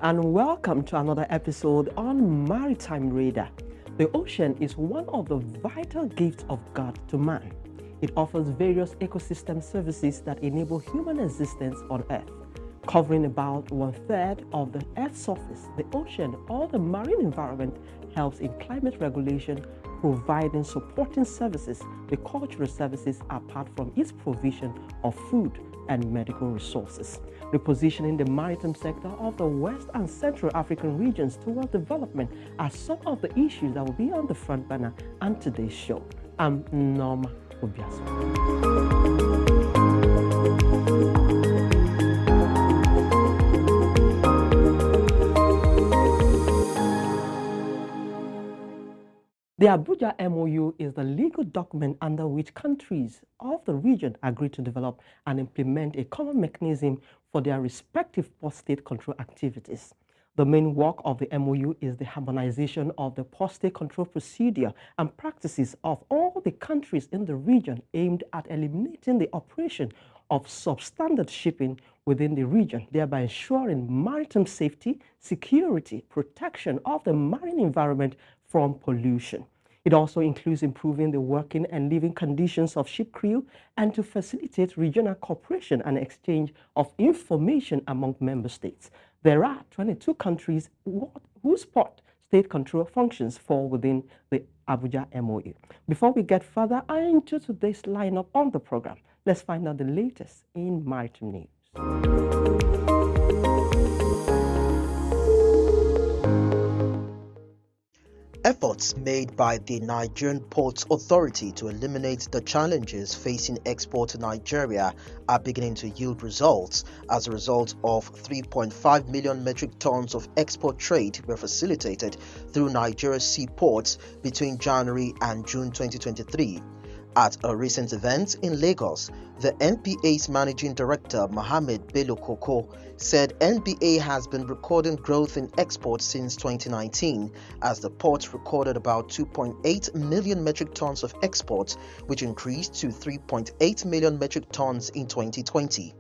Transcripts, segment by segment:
and welcome to another episode on Maritime Radar. The ocean is one of the vital gifts of God to man. It offers various ecosystem services that enable human existence on Earth. Covering about 1/3 of the Earth's surface, the ocean or the marine environment helps in climate regulation, providing supporting services, the cultural services apart from its provision of food and medical resources. Repositioning the maritime sector of the West and Central African regions towards development are some of the issues that will be on the front burner on today's show. I'm Nneoma Obi-Asualo. The Abuja MOU is the legal document under which countries of the region agree to develop and implement a common mechanism for their respective port-state control activities. The main work of the MOU is the harmonization of the port-state control procedure and practices of all the countries in the region aimed at eliminating the operation of substandard shipping within the region, thereby ensuring maritime safety, security, protection of the marine environment from pollution. It also includes improving the working and living conditions of ship crew and to facilitate regional cooperation and exchange of information among member states. There are 22 countries whose port-state control functions fall within the Abuja MOU. Before we get further into today's lineup on the program, let's find out the latest in maritime news. Efforts made by the Nigerian Ports Authority to eliminate the challenges facing export to Nigeria are beginning to yield results. As a result of 3.5 million metric tons of export trade were facilitated through Nigeria's seaports between January and June 2023. At a recent event in Lagos, the NPA's Managing Director, Mohammed Bello Koko, said NBA has been recording growth in exports since 2019, as the port recorded about 2.8 million metric tons of exports, which increased to 3.8 million metric tons in 2020.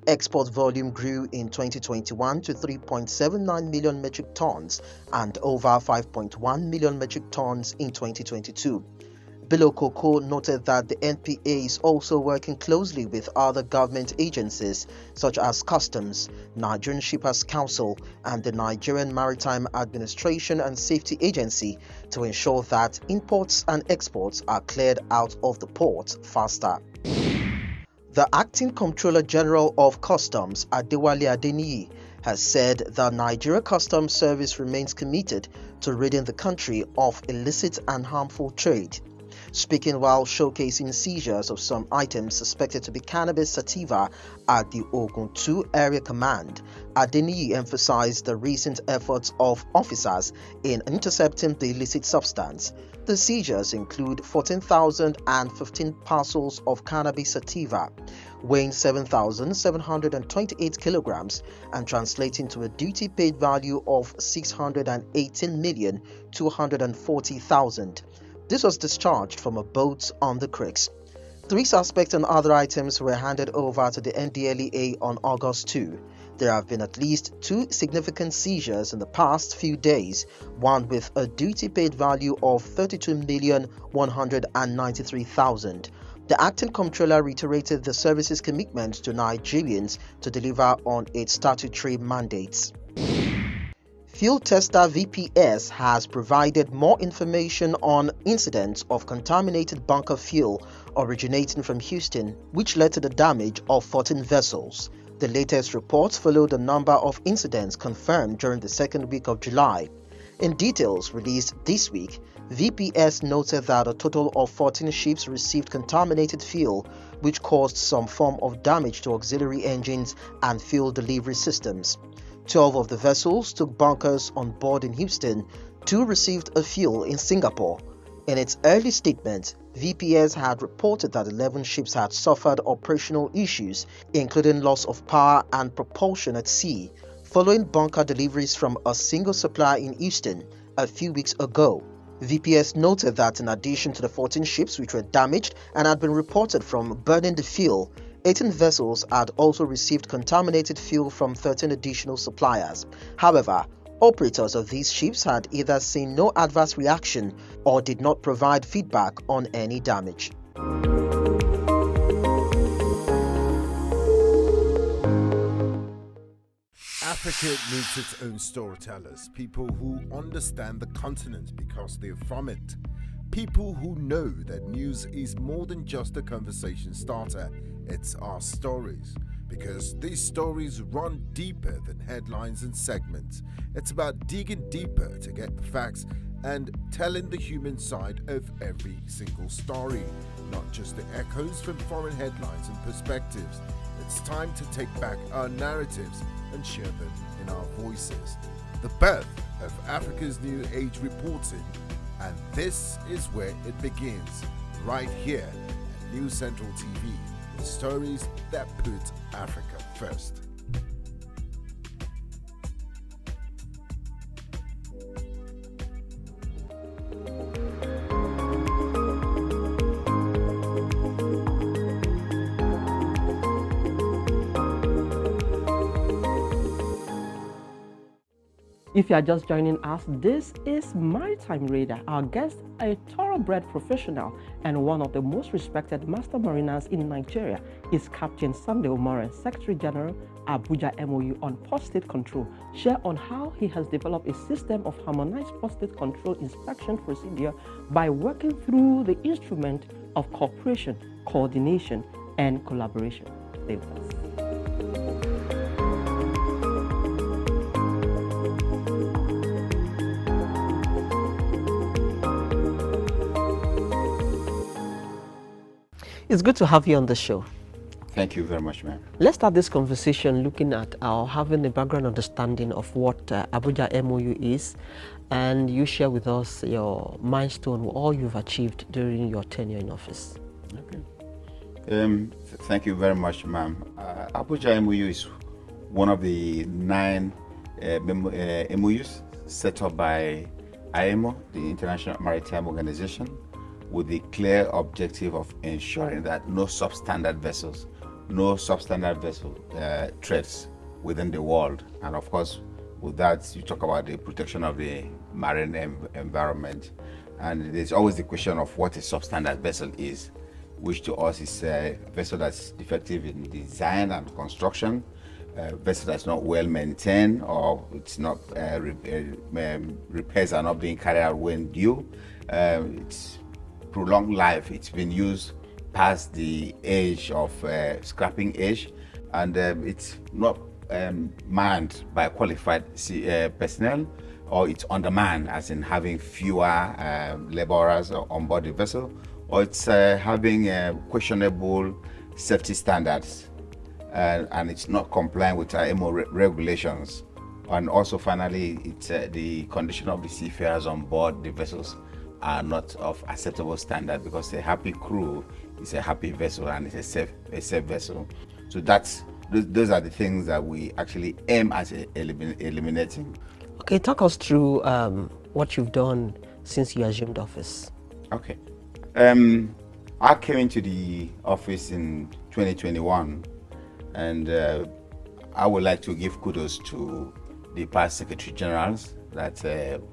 Export volume grew in 2021 to 3.79 million metric tons and over 5.1 million metric tons in 2022. Bello Koko noted that the NPA is also working closely with other government agencies such as Customs, Nigerian Shippers Council, and the Nigerian Maritime Administration and Safety Agency to ensure that imports and exports are cleared out of the port faster. The Acting Comptroller General of Customs, Adewale Adeniyi, has said the Nigeria Customs Service remains committed to ridding the country of illicit and harmful trade. Speaking while showcasing seizures of some items suspected to be cannabis sativa at the Ogun 2 Area Command, Adeniyi emphasized the recent efforts of officers in intercepting the illicit substance. The seizures include 14,015 parcels of cannabis sativa, weighing 7,728 kilograms and translating to a duty-paid value of 618,240,000. This was discharged from a boat on the creeks. 3 suspects and other items were handed over to the NDLEA on August 2. There have been at least 2 significant seizures in the past few days, one with a duty-paid value of 32,193,000. The acting comptroller reiterated the service's commitment to Nigerians to deliver on its statutory mandates. Fuel tester VPS has provided more information on incidents of contaminated bunker fuel originating from Houston, which led to the damage of 14 vessels. The latest reports followed a number of incidents confirmed during the second week of July. In details released this week, VPS noted that a total of 14 ships received contaminated fuel, which caused some form of damage to auxiliary engines and fuel delivery systems. 12 of the vessels took bunkers on board in Houston, 2 received a fuel in Singapore. In its early statement, VPS had reported that 11 ships had suffered operational issues, including loss of power and propulsion at sea, following bunker deliveries from a single supplier in Houston a few weeks ago. VPS noted that in addition to the 14 ships which were damaged and had been reported from burning the fuel, 18 vessels had also received contaminated fuel from 13 additional suppliers. However, operators of these ships had either seen no adverse reaction or did not provide feedback on any damage. Africa needs its own storytellers, people who understand the continent because they're from it. People who know that news is more than just a conversation starter, it's our stories. Because these stories run deeper than headlines and segments. It's about digging deeper to get the facts and telling the human side of every single story, not just the echoes from foreign headlines and perspectives. It's time to take back our narratives and share them in our voices. The birth of Africa's New Age reporting, and this is where it begins, right here at New Central TV, with stories that put Africa first. If you are just joining us, this is Maritime Radar. Our guest, a thoroughbred professional and one of the most respected master mariners in Nigeria, is Captain Sunday Umoren, Secretary General, Abuja MOU on port state control. Share on how he has developed a system of harmonized port state control inspection procedure by working through the instrument of cooperation, coordination, and collaboration. Stay with us. It's good to have you on the show. Thank you very much, ma'am. Let's start this conversation looking at having a background understanding of what Abuja MOU is, and you share with us your milestone, all you've achieved during your tenure in office. Okay. Thank you very much, ma'am. Abuja MOU is one of the 9 MOUs set up by IMO, the International Maritime Organization, with the clear objective of ensuring that no substandard vessel trades within the world. And of course, with that, you talk about the protection of the marine environment. And there's always the question of what a substandard vessel is, which to us is a vessel that's defective in design and construction, a vessel that's not well maintained, or it's not repairs are not being carried out when due. It's prolonged life. It's been used past the age of scrapping age, and it's not manned by qualified personnel, or it's undermanned, as in having fewer laborers on board the vessel, or it's having questionable safety standards, and it's not complying with IMO regulations. And also finally, it's the condition of the seafarers on board the vessels are not of acceptable standard, because a happy crew is a happy vessel and it's a safe vessel. So those are the things that we actually aim at eliminating. Okay, talk us through what you've done since you assumed office. Okay. I came into the office in 2021, and I would like to give kudos to the past Secretary Generals that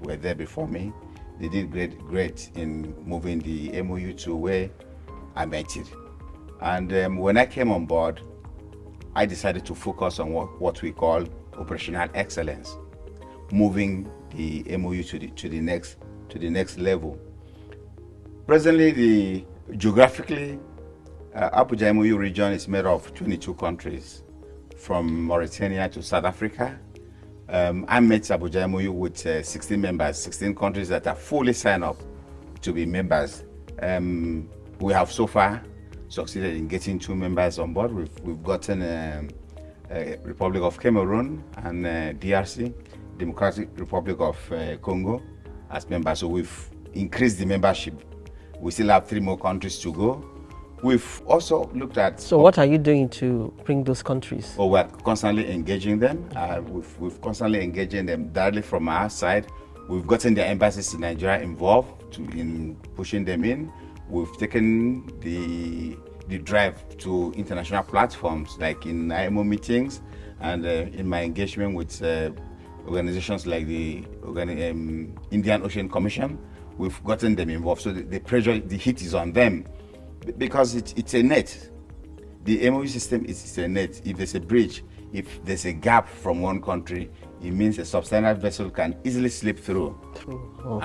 were there before me. They did great in moving the MOU to where I met it. And when I came on board, I decided to focus on what we call operational excellence, moving the MOU to the next level. Presently, geographically, Abuja MOU region is made of 22 countries, from Mauritania to South Africa. I met Abuja MOU with 16 members, 16 countries that are fully signed up to be members. We have so far succeeded in getting 2 members on board. We've gotten Republic of Cameroon and DRC, Democratic Republic of Congo, as members. So we've increased the membership. We still have 3 more countries to go. We've also looked at... So what are you doing to bring those countries? Well, we're constantly engaging them. We've constantly engaging them directly from our side. We've gotten the embassies in Nigeria involved in pushing them in. We've taken the the drive to international platforms, like in IMO meetings and in my engagement with organizations like the Indian Ocean Commission. We've gotten them involved. So the pressure, the heat is on them because it's a net. The MOU system is a net. If there's a breach, if there's a gap from one country, it means a substandard vessel can easily slip through. Oh.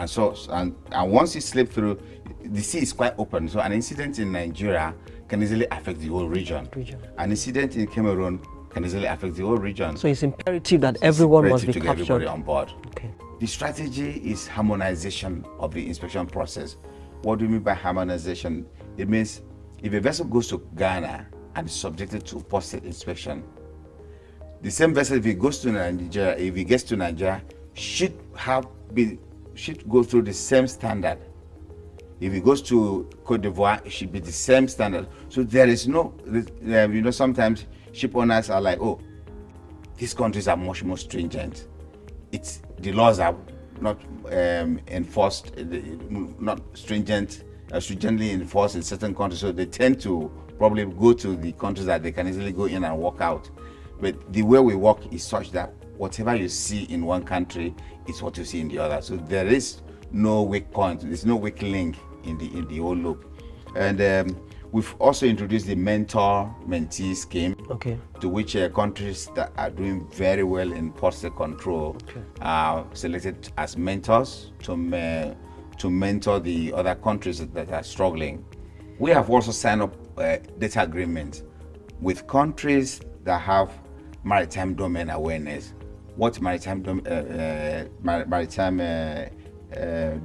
And once it slips through, the sea is quite open. So an incident in Nigeria can easily affect the whole region. An incident in Cameroon can easily affect the whole region. So it's imperative that everyone must be to captured. get everybody on board. Okay. The strategy is harmonization of the inspection process. What do you mean by harmonization? It means if a vessel goes to Ghana and is subjected to post-state inspection, the same vessel, if it goes to Nigeria, if it gets to Nigeria, should go through the same standard. If it goes to Cote d'Ivoire, it should be the same standard. So there is no, sometimes ship owners are like, oh, these countries are much more stringent. The laws are not enforced, not stringently enforced in certain countries. So they tend to probably go to the countries that they can easily go in and walk out. But the way we work is such that whatever you see in one country is what you see in the other. So there is no weak point. There's no weak link in the whole loop. And we've also introduced the mentor-mentee scheme, to which countries that are doing very well in post-state control are selected as mentors to mentor the other countries that are struggling. We have also signed up data agreements with countries that have maritime domain awareness. What maritime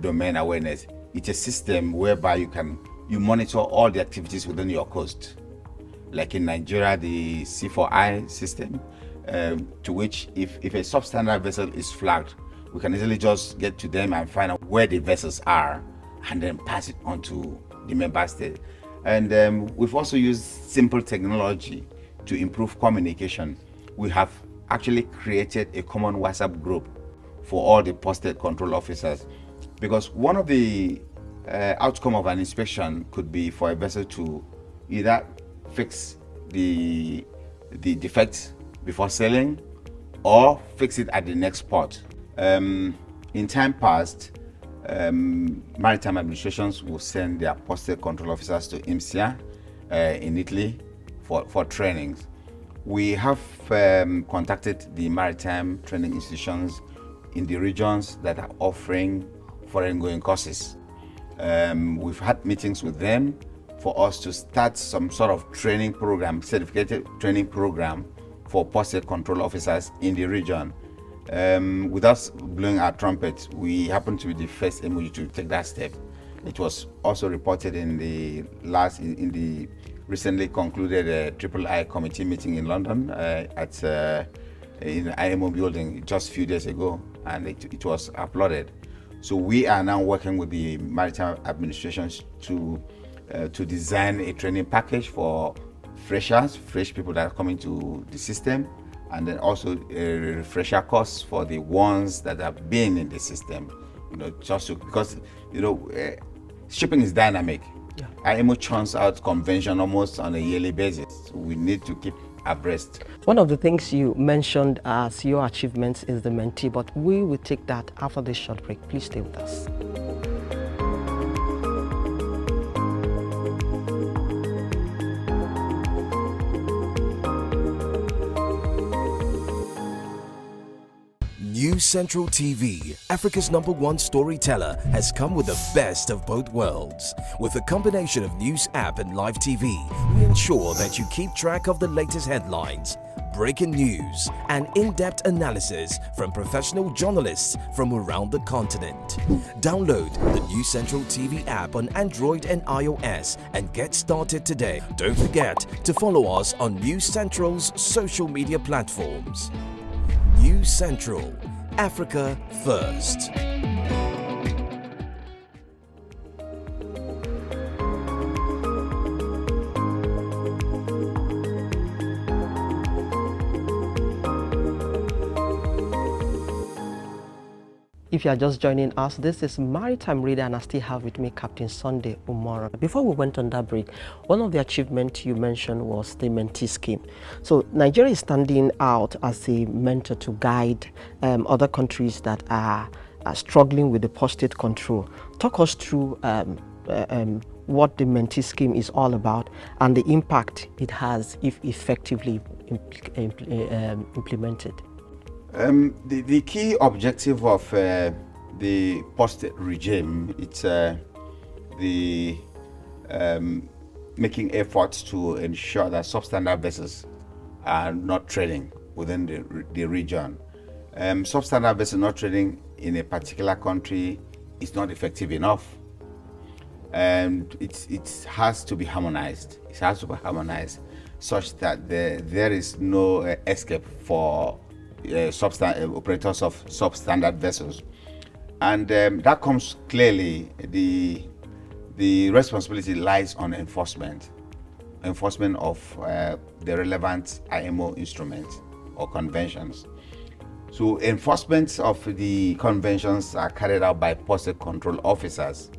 domain awareness? It's a system whereby you monitor all the activities within your coast. Like in Nigeria, the C4I system, to which if a substandard vessel is flagged, we can easily just get to them and find out where the vessels are and then pass it on to the member state. And we've also used simple technology to improve communication. We have actually created a common WhatsApp group for all the post-state control officers, because one of the outcome of an inspection could be for a vessel to either fix the defects before sailing or fix it at the next port. In time past, maritime administrations will send their post-state control officers to IMSIA in Italy for trainings. We have contacted the maritime training institutions in the regions that are offering foreign-going courses. We've had meetings with them for us to start some sort of training program, certificated training program for post-state control officers in the region. Without blowing our trumpet, we happen to be the first MOU to take that step. It was also reported in the recently concluded III committee meeting in London in the IMO building just a few days ago, and it was applauded. So we are now working with the maritime administrations to design a training package for fresh people that are coming to the system, and then also a refresher course for the ones that have been in the system. Because shipping is dynamic. IMO churns out convention almost on a yearly basis. So we need to keep abreast. One of the things you mentioned as your achievements is the mentee, but we will take that after this short break. Please stay with us. New Central TV, Africa's #1 storyteller, has come with the best of both worlds. With a combination of news app and live TV, we ensure that you keep track of the latest headlines, breaking news, and in-depth analysis from professional journalists from around the continent. Download the New Central TV app on Android and iOS and get started today. Don't forget to follow us on New Central's social media platforms. New Central, Africa First. If you are just joining us, this is Maritime Radio, and I still have with me Captain Sunday Umoren. Before we went on that break, one of the achievements you mentioned was the mentee scheme. So Nigeria is standing out as a mentor to guide other countries that are struggling with the post-state control. Talk us through what the mentee scheme is all about and the impact it has if effectively implemented. The key objective of the post-state regime is the making efforts to ensure that substandard vessels are not trading within the region. Substandard vessels not trading in a particular country is not effective enough, and it has to be harmonized. It has to be harmonized such that there is no escape for operators of substandard vessels, and that comes clearly. The responsibility lies on enforcement of the relevant IMO instruments or conventions. So enforcement of the conventions are carried out by post-state control officers,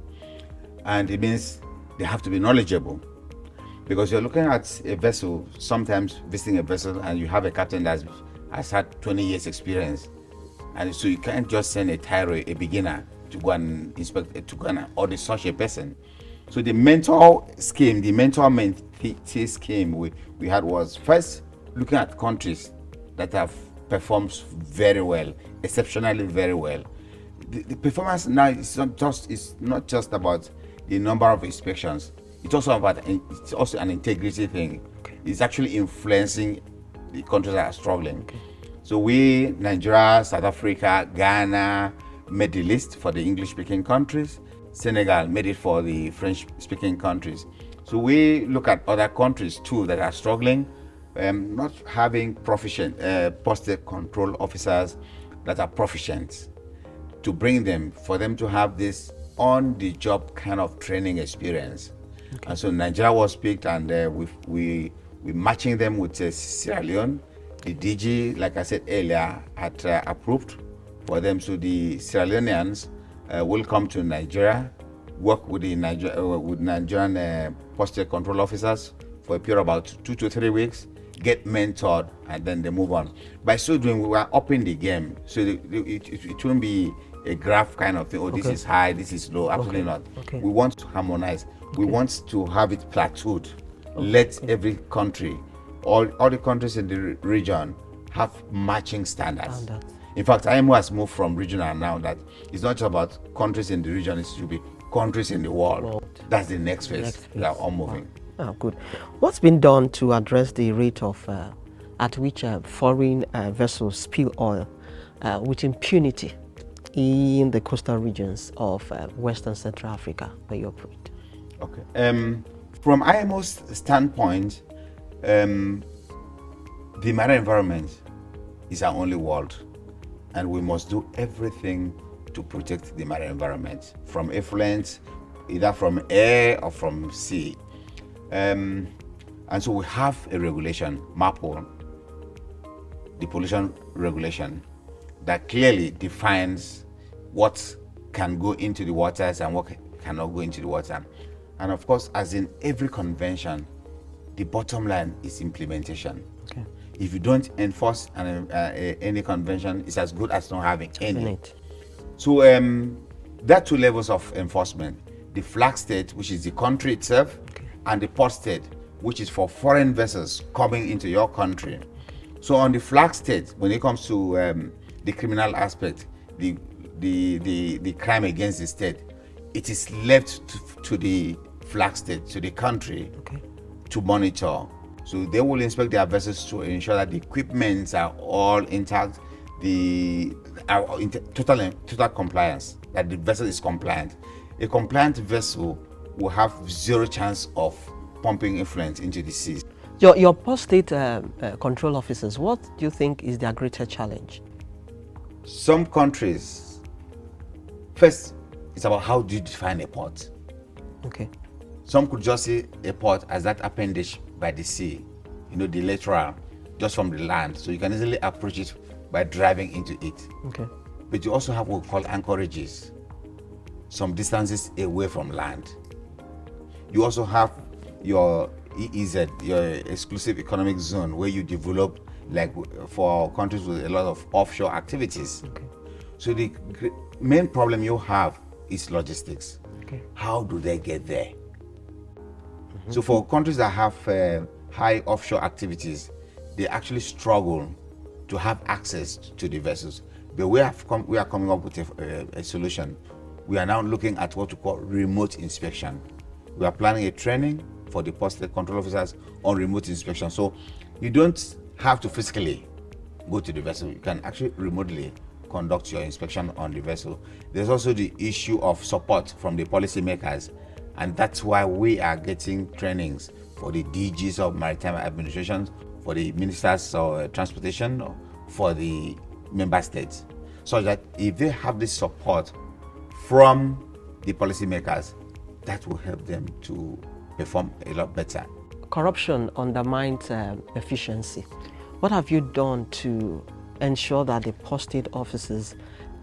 and it means they have to be knowledgeable, because you're looking at a vessel, sometimes visiting a vessel, and you have a captain that has had 20 years experience, and so you can't just send a tyro, a beginner, to go and inspect, to go and audit such a person. So the mentor scheme, the mentor-mentee scheme we had was first looking at countries that have performed very well, exceptionally very well. The performance now is not just about the number of inspections. It's also an integrity thing. It's actually influencing the countries that are struggling. So we, Nigeria, South Africa, Ghana, made the list for the English-speaking countries. Senegal made it for the French-speaking countries. So we look at other countries too that are struggling, not having proficient post-state control officers that are proficient, to bring them, for them to have this on-the-job kind of training experience. And so Nigeria was picked, and we matching them with Sierra Leone. The DG, like I said earlier, had approved for them. So the Sierra Leoneans will come to Nigeria, work with the Nigerian post-state control officers for a period of about 2 to 3 weeks, get mentored, and then they move on. By so doing, we were upping the game. So it won't be a graph kind of thing. Oh, this is high, this is low. Absolutely not. We want to harmonize. We want to have it plateaued. Let every country, all the countries in the region, have matching standards. In fact, IMO has moved from regional now, that it's not just about countries in the region, it should be countries in the world. That's the next phase. They are all moving. Oh, good. What's been done to address the rate of at which foreign vessels spill oil with impunity in the coastal regions of Western Central Africa where you operate? Okay. From IMO's standpoint, the marine environment is our only world, and we must do everything to protect the marine environment from effluents, either from air or from sea. And so we have a regulation, MAPO, the pollution regulation, that clearly defines what can go into the waters and what cannot go into the water. And of course, as in every convention, the bottom line is implementation. If you don't enforce any convention, it's as good as not having any. So there are two levels of enforcement: the flag state, which is the country itself, and the port state, which is for foreign vessels coming into your country. So on the flag state, when it comes to the criminal aspect, the crime against the state, it is left to the flag state, to the country, to monitor. So they will inspect their vessels to ensure that the equipments are all intact, total compliance, that the vessel is compliant. A compliant vessel will have zero chance of pumping effluent into the seas. Your post-state control officers, what do you think is their greater challenge? Some countries, first, it's about how do you define a port. Some could just see a port as that appendage by the sea, the lateral, just from the land. So you can easily approach it by driving into it. but you also have what we call anchorages, some distances away from land. You also have your EEZ, your exclusive economic zone, where you develop, like for countries with a lot of offshore activities. Okay. So the main problem you have is logistics. Okay. How do they get there? So for countries that have high offshore activities, they actually struggle to have access to the vessels. But we are coming up with a solution. We are now looking at what we call remote inspection. We are planning a training for the posted control officers on remote inspection. So you don't have to physically go to the vessel. You can actually remotely conduct your inspection on the vessel. There's also the issue of support from the policymakers, and that's why we are getting trainings for the DGs of maritime administrations, for the ministers of transportation, for the member states, so that if they have this support from the policymakers, that will help them to perform a lot better. Corruption undermines efficiency. What have you done to ensure that the posted officers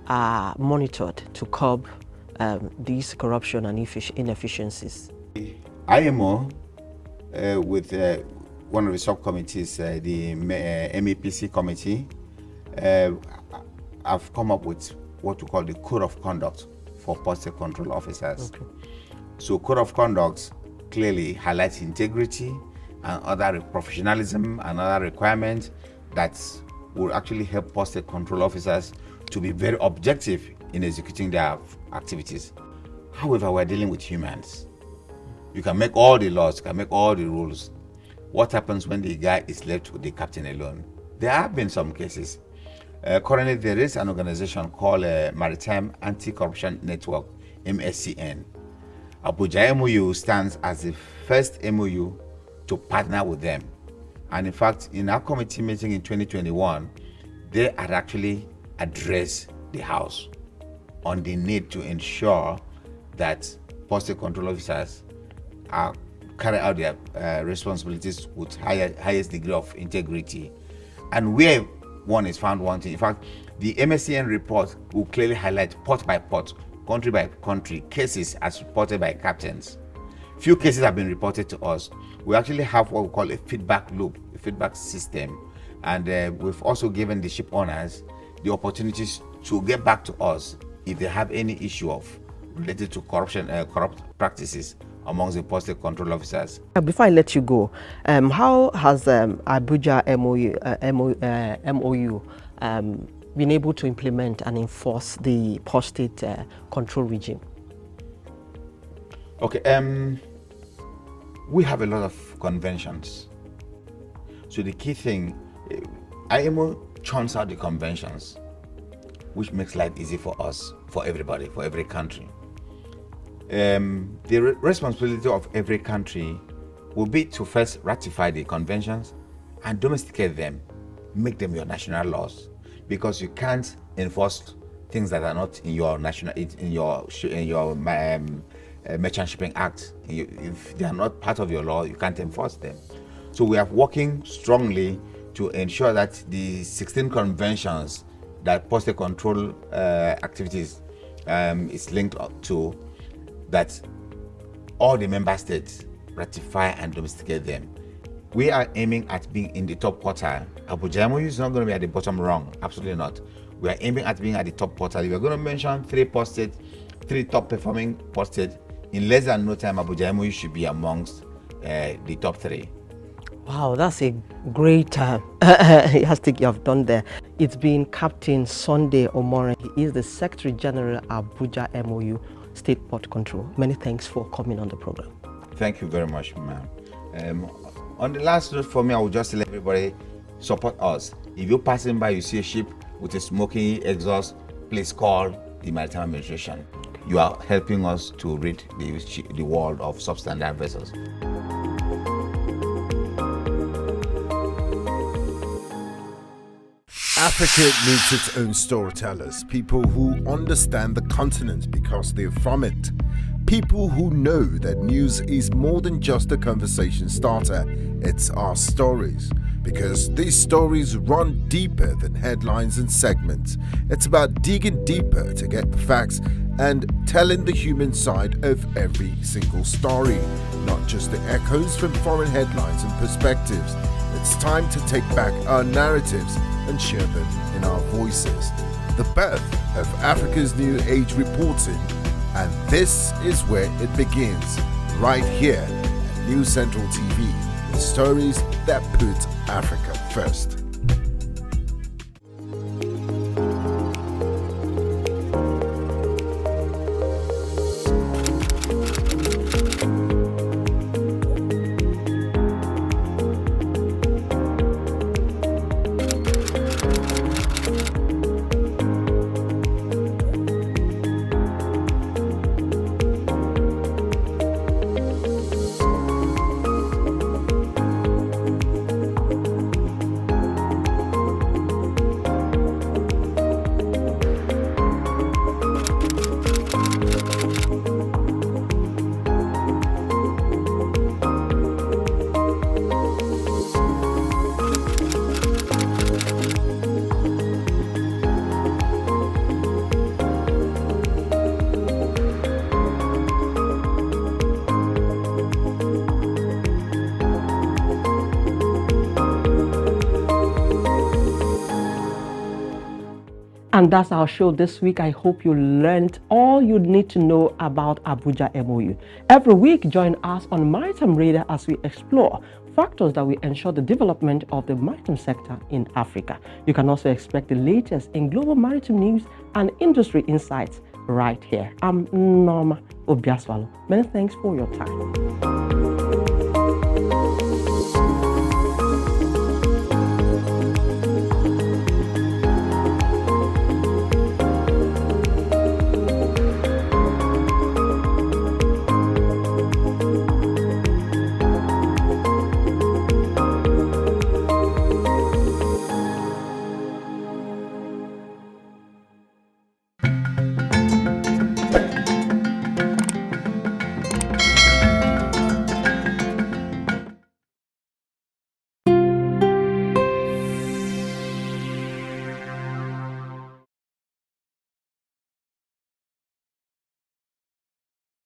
are monitored to curb these corruption and inefficiencies? IMO, with one of the subcommittees, the MEPC committee, have come up with what we call the Code of Conduct for posted control officers. Okay. So Code of Conduct clearly highlights integrity and other professionalism and other requirements that will actually help posted control officers to be very objective in executing their activities. However, we're dealing with humans. You can make all the laws, you can make all the rules. What happens when the guy is left with the captain alone? There have been some cases. Currently, there is an organization called Maritime Anti-Corruption Network, MSCN. Abuja MOU stands as the first MOU to partner with them. And in fact, in our committee meeting in 2021, they had actually addressed the House on the need to ensure that posted control officers are carry out their responsibilities with highest degree of integrity. And where one is found wanting, in fact, the MSCN report will clearly highlight port by port, country by country, cases as reported by captains. Few cases have been reported to us. We actually have what we call a feedback loop, a feedback system, and we've also given the ship owners the opportunities to get back to us if they have any issue of related to corruption, corrupt practices amongst the posted control officers. Before I let you go, how has Abuja MOU been able to implement and enforce the posted control regime? Okay, we have a lot of conventions. So the key thing, IMO churns out the conventions, which makes life easy for us, for everybody, for every country. The responsibility of every country will be to first ratify the conventions and domesticate them, make them your national laws, because you can't enforce things that are not in your national, in your Merchant Shipping Act. If they are not part of your law, you can't enforce them. So we are working strongly to ensure that the 16 conventions that posted control activities is linked up to, that all the member states ratify and domesticate them. We are aiming at being in the top quartile. Abuja MOU is not going to be at the bottom rung, absolutely not. We are aiming at being at the top quartile. If we're going to mention three top performing posted, in less than no time, Abuja MOU should be amongst the top 3. Wow, that's a great yardstick you have done there. It's been Captain Sunday Umoren. He is the Secretary General Abuja MOU State Port Control. Many thanks for coming on the program. Thank you very much, ma'am. On the last note for me, I will just tell everybody, support us. If you're passing by, you see a ship with a smoking exhaust, please call the Maritime Administration. You are helping us to rid the world of substandard vessels. Africa needs its own storytellers, people who understand the continent because they're from it. People who know that news is more than just a conversation starter, it's our stories. because these stories run deeper than headlines and segments. It's about digging deeper to get the facts and telling the human side of every single story, not just the echoes from foreign headlines and perspectives. It's time to take back our narratives and share them in our voices. The birth of Africa's New Age reporting, and this is where it begins, right here at News Central TV, the stories that put Africa first. And that's our show this week. I hope you learned all you need to know about Abuja MOU. Every week, join us on Maritime Radar as we explore factors that will ensure the development of the maritime sector in Africa. You can also expect the latest in global maritime news and industry insights right here. I'm Nneoma Obi-Asualo. Many thanks for your time.